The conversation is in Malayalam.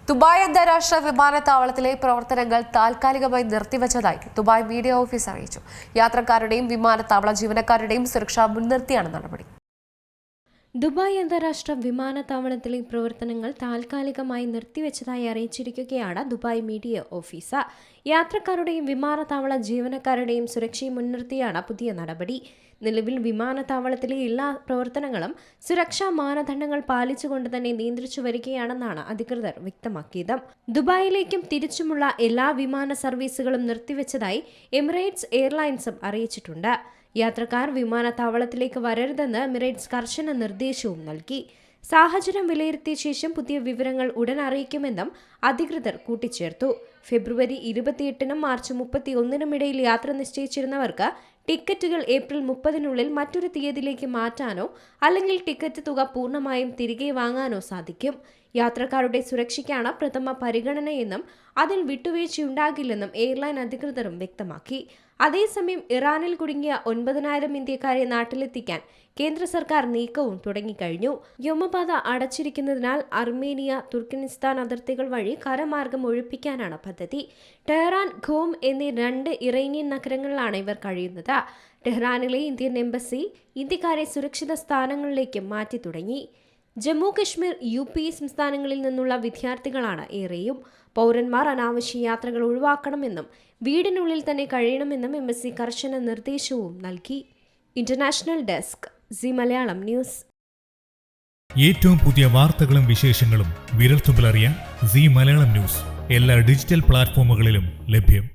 ദുബായ് അന്താരാഷ്ട്ര വിമാനത്താവളത്തിലെ പ്രവർത്തനങ്ങൾ താൽക്കാലികമായി നിർത്തിവച്ചതായി ദുബായ് മീഡിയ ഓഫീസ് അറിയിച്ചു. യാത്രക്കാരുടെയും വിമാനത്താവള ജീവനക്കാരുടെയും സുരക്ഷ മുൻനിർത്തിയാണ് നടപടി. ദുബായ് അന്താരാഷ്ട്ര വിമാനത്താവളത്തിലെ പ്രവർത്തനങ്ങൾ താൽക്കാലികമായി നിർത്തിവെച്ചതായി അറിയിച്ചിരിക്കുകയാണ് ദുബായ് മീഡിയ ഓഫീസ്. യാത്രക്കാരുടെയും വിമാനത്താവള ജീവനക്കാരുടെയും സുരക്ഷയെ മുൻനിർത്തിയാണ് പുതിയ നടപടി. നിലവിൽ വിമാനത്താവളത്തിലെ എല്ലാ പ്രവർത്തനങ്ങളും സുരക്ഷാ മാനദണ്ഡങ്ങൾ പാലിച്ചുകൊണ്ട് തന്നെ നിയന്ത്രിച്ചു വരികയാണെന്നാണ് അധികൃതർ വ്യക്തമാക്കിയത്. ദുബായിലേക്കും തിരിച്ചുമുള്ള എല്ലാ വിമാന സർവീസുകളും നിർത്തിവെച്ചതായി എമിറേറ്റ്സ് എയർലൈൻസും അറിയിച്ചിട്ടുണ്ട്. യാത്രക്കാർ വിമാനത്താവളത്തിലേക്ക് വരരുതെന്ന് എമിറേറ്റ്സ് കർശന നിർദ്ദേശവും നൽകി. സാഹചര്യം വിലയിരുത്തിയ ശേഷം പുതിയ വിവരങ്ങൾ ഉടൻ അറിയിക്കുമെന്നും അധികൃതർ കൂട്ടിച്ചേർത്തു. ഫെബ്രുവരി 28-നും മാർച്ച് 31-നും ഇടയിൽ യാത്ര നിശ്ചയിച്ചിരുന്നവർക്ക് ടിക്കറ്റുകൾ ഏപ്രിൽ 30-നുള്ളിൽ മറ്റൊരു തീയതിയിലേക്ക് മാറ്റാനോ അല്ലെങ്കിൽ ടിക്കറ്റ് തുക പൂർണ്ണമായും തിരികെ വാങ്ങാനോ സാധിക്കും. യാത്രക്കാരുടെ സുരക്ഷയ്ക്കാണ് പ്രഥമ പരിഗണനയെന്നും അതിൽ വിട്ടുവീഴ്ചയുണ്ടാകില്ലെന്നും എയർലൈൻ അധികൃതരും വ്യക്തമാക്കി. അതേസമയം ഇറാനിൽ കുടുങ്ങിയ 9,000 ഇന്ത്യക്കാരെ നാട്ടിലെത്തിക്കാൻ കേന്ദ്ര സർക്കാർ നീക്കവും തുടങ്ങിക്കഴിഞ്ഞു. വ്യോമപാത അടച്ചിരിക്കുന്നതിനാൽ അർമേനിയ, തുർക്കിനിസ്ഥാൻ അതിർത്തികൾ വഴി കരമാർഗം ഒഴിപ്പിക്കാനാണ് പദ്ധതി. ടെഹ്റാൻ, ഖോം എന്നീ 2 ഇറാനിയൻ നഗരങ്ങളിലാണ് ഇവർ കഴിയുന്നത്. ടെഹ്റാനിലെ ഇന്ത്യൻ എംബസി ഇന്ത്യക്കാരെ സുരക്ഷിത സ്ഥാനങ്ങളിലേക്ക് മാറ്റി തുടങ്ങി. ജമ്മു കശ്മീർ, UP സംസ്ഥാനങ്ങളിൽ നിന്നുള്ള വിദ്യാർത്ഥികളാണ് ഏറെയും. പൗരന്മാർ അനാവശ്യ യാത്രകൾ ഒഴിവാക്കണമെന്നും വീടിനുള്ളിൽ തന്നെ കഴിയണമെന്നും എംബസി കർശന നിർദ്ദേശവും നൽകി. International desk, C Malayalam news. ഏറ്റവും പുതിയ വാർത്തകളും വിശേഷങ്ങളും വിരൽത്തുമ്പിലറിയാൻ സി മലയാളം ന്യൂസ് എല്ലാ ഡിജിറ്റൽ പ്ലാറ്റ്ഫോമുകളിലും ലഭ്യം.